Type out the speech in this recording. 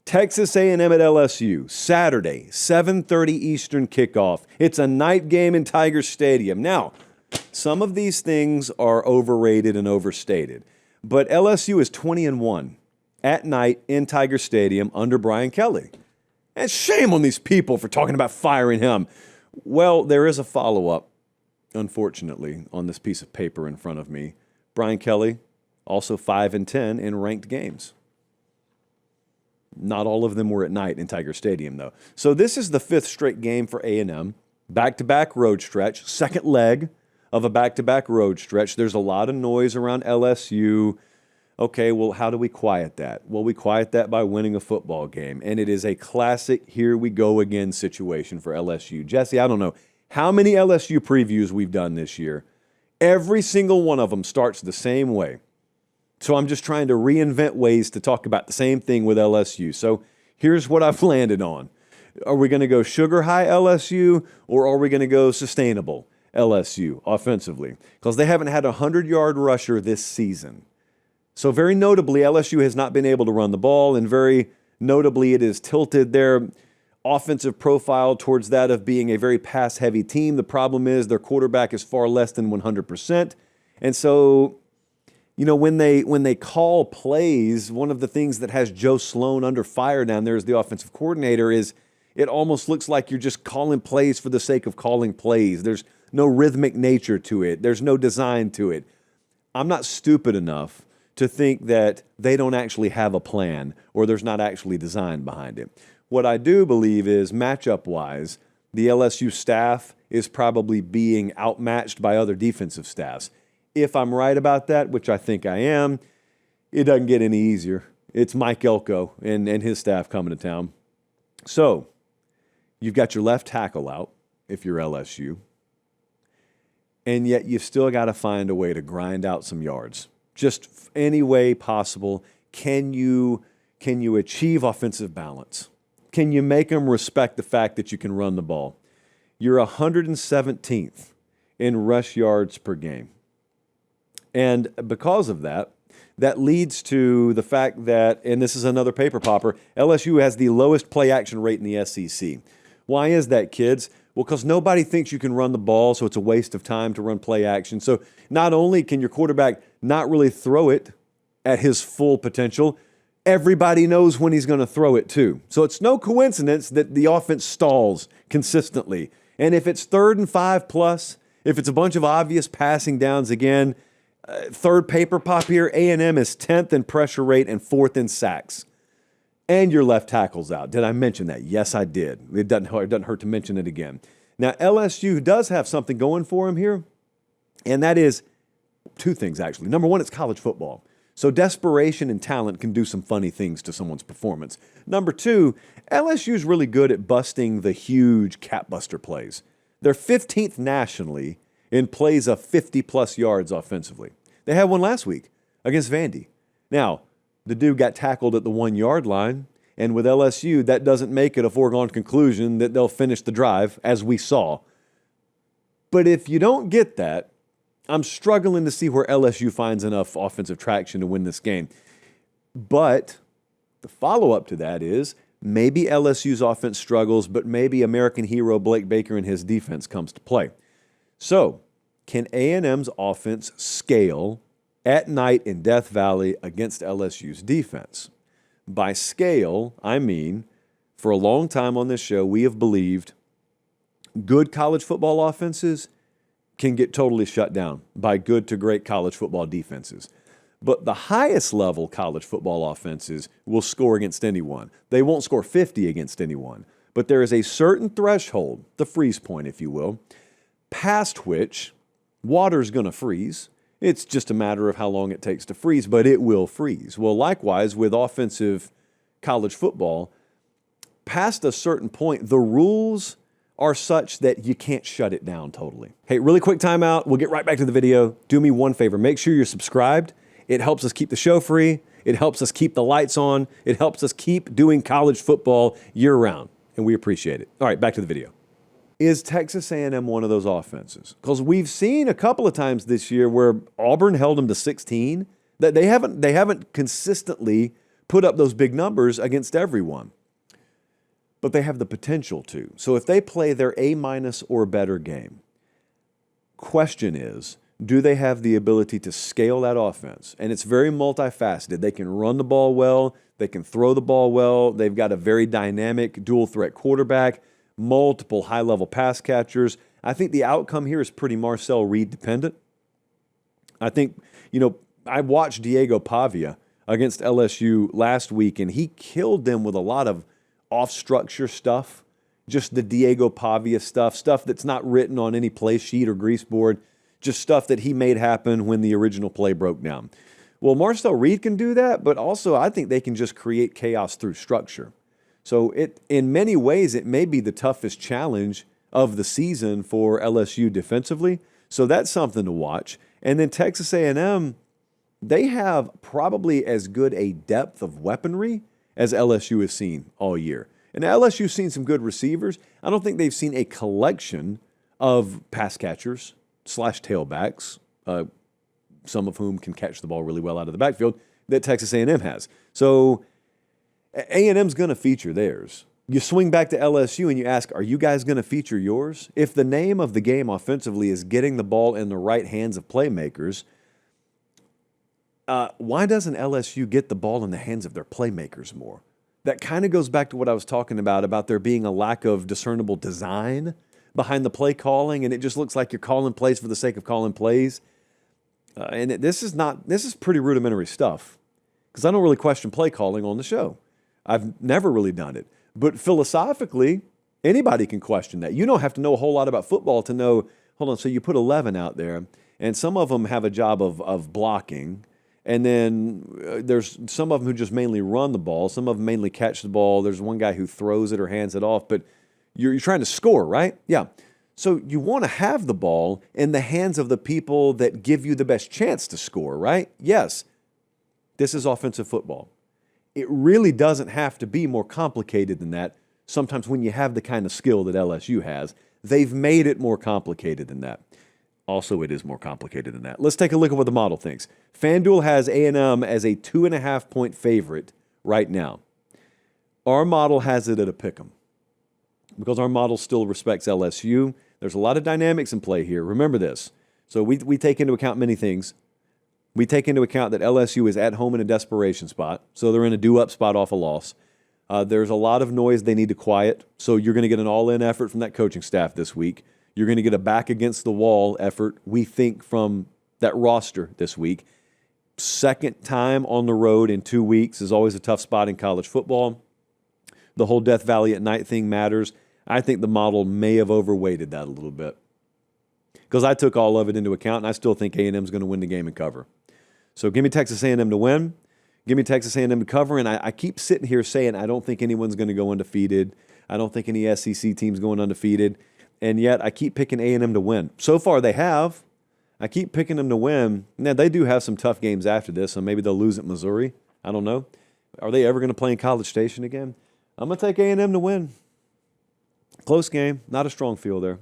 Texas A&M at LSU, Saturday, 7:30 Eastern kickoff. It's a night game in Tiger Stadium. Now, some of these things are overrated and overstated, but LSU is 20-1 at night in Tiger Stadium under Brian Kelly. And shame on these people for talking about firing him. Well, there is a follow-up, unfortunately, on this piece of paper in front of me. Brian Kelly, also 5-10 in ranked games. Not all of them were at night in Tiger Stadium, though. So this is the 5th straight game for A&M. Back-to-back road stretch, second leg of a back-to-back road stretch. There's a lot of noise around LSU. Okay, well, how do we quiet that? Well, we quiet that by winning a football game. And it is a classic here we go again situation for LSU. Jesse, I don't know how many LSU previews we've done this year. Every single one of them starts the same way. So I'm just trying to reinvent ways to talk about the same thing with LSU. So here's what I've landed on. Are we going to go sugar high LSU, or are we going to go sustainable LSU offensively? Because they haven't had a 100-yard rusher this season. So very notably, LSU has not been able to run the ball, and very notably it has tilted their offensive profile towards that of being a very pass-heavy team. The problem is their quarterback is far less than 100%. And so, you know, when they call plays, one of the things that has Joe Sloan under fire down there as the offensive coordinator is it almost looks like you're just calling plays for the sake of calling plays. There's no rhythmic nature to it. There's no design to it. I'm not stupid enough to think that they don't actually have a plan or there's not actually design behind it. What I do believe is matchup-wise, the LSU staff is probably being outmatched by other defensive staffs. If I'm right about that, which I think I am, it doesn't get any easier. It's Mike Elko and his staff coming to town. So you've got your left tackle out if you're LSU, and yet you've still got to find a way to grind out some yards. Just any way possible. Can you achieve offensive balance? Can you make them respect the fact that you can run the ball? You're 117th in rush yards per game. And because of that, that leads to the fact that, and this is another paper popper, LSU has the lowest play action rate in the SEC. Why is that, kids? Well, because nobody thinks you can run the ball, so it's a waste of time to run play action. So not only can your quarterback not really throw it at his full potential, everybody knows when he's going to throw it too. So it's no coincidence that the offense stalls consistently. And if it's 3rd and 5+, if it's a bunch of obvious passing downs again, third paper pop here, A&M is 10th in pressure rate and 4th in sacks. And your left tackle's out. Did I mention that? Yes, I did. It doesn't hurt to mention it again. Now, LSU does have something going for him here, and that is two things, actually. Number one, it's college football. So desperation and talent can do some funny things to someone's performance. Number two, LSU's really good at busting the huge cap-buster plays. They're 15th nationally in plays of 50-plus yards offensively. They had one last week against Vandy. Now, the dude got tackled at the 1-yard line, and with LSU, that doesn't make it a foregone conclusion that they'll finish the drive, as we saw. But if you don't get that, I'm struggling to see where LSU finds enough offensive traction to win this game. But the follow-up to that is maybe LSU's offense struggles, but maybe American hero Blake Baker and his defense comes to play. So, can A&M's offense scale at night in Death Valley against LSU's defense? By scale, I mean, for a long time on this show, we have believed good college football offenses can get totally shut down by good to great college football defenses. But the highest level college football offenses will score against anyone. They won't score 50 against anyone. But there is a certain threshold, the freeze point, if you will, past which water's going to freeze. It's just a matter of how long it takes to freeze, but it will freeze. Well, likewise, with offensive college football, past a certain point, the rules are such that you can't shut it down totally. Hey, really quick timeout. We'll get right back to the video. Do me one favor. Make sure you're subscribed. It helps us keep the show free. It helps us keep the lights on. It helps us keep doing college football year-round, and we appreciate it. All right, back to the video. Is Texas A&M one of those offenses? Because we've seen a couple of times this year where Auburn held them to 16. That they haven't consistently put up those big numbers against everyone. But they have the potential to. So if they play their A- or better game, question is, do they have the ability to scale that offense? And it's very multifaceted. They can run the ball well. They can throw the ball well. They've got a very dynamic dual threat quarterback, multiple high-level pass catchers. I think the outcome here is pretty Marcel Reed dependent. I think, I watched Diego Pavia against LSU last week, and he killed them with a lot of off-structure stuff, just the Diego Pavia stuff that's not written on any play sheet or grease board, just stuff that he made happen when the original play broke down. Well, Marcel Reed can do that, but also I think they can just create chaos through structure. So in many ways, it may be the toughest challenge of the season for LSU defensively. So that's something to watch. And then Texas A&M, they have probably as good a depth of weaponry as LSU has seen all year. And LSU's seen some good receivers. I don't think they've seen a collection of pass catchers / tailbacks, some of whom can catch the ball really well out of the backfield, that Texas A&M has. So A&M's going to feature theirs. You swing back to LSU and you ask, are you guys going to feature yours? If the name of the game offensively is getting the ball in the right hands of playmakers, why doesn't LSU get the ball in the hands of their playmakers more? That kind of goes back to what I was talking about there being a lack of discernible design behind the play calling, and it just looks like you're calling plays for the sake of calling plays. And this is pretty rudimentary stuff, because I don't really question play calling on the show. I've never really done it. But philosophically, anybody can question that. You don't have to know a whole lot about football to know, hold on, so you put 11 out there, and some of them have a job of blocking, and then there's some of them who just mainly run the ball. Some of them mainly catch the ball. There's one guy who throws it or hands it off, but you're trying to score, right? Yeah. So you want to have the ball in the hands of the people that give you the best chance to score, right? Yes. This is offensive football. It really doesn't have to be more complicated than that. Sometimes when you have the kind of skill that LSU has, they've made it more complicated than that. Also, it is more complicated than that. Let's take a look at what the model thinks. FanDuel has A&M as a 2.5-point favorite right now. Our model has it at a pick'em, because our model still respects LSU. There's a lot of dynamics in play here. Remember this. So we take into account many things. We take into account that LSU is at home in a desperation spot, so they're in a do-up spot off a loss. There's a lot of noise they need to quiet, so you're going to get an all-in effort from that coaching staff this week. You're going to get a back-against-the-wall effort, we think, from that roster this week. Second time on the road in 2 weeks is always a tough spot in college football. The whole Death Valley at night thing matters. I think the model may have overweighted that a little bit, because I took all of it into account, and I still think A&M is going to win the game and cover. So give me Texas A&M to win. Give me Texas A&M to cover, and I keep sitting here saying I don't think anyone's going to go undefeated. I don't think any SEC team's going undefeated, and yet I keep picking A&M to win. So far they have. I keep picking them to win. Now, they do have some tough games after this, so maybe they'll lose at Missouri. I don't know. Are they ever going to play in College Station again? I'm going to take A&M to win. Close game, not a strong field there.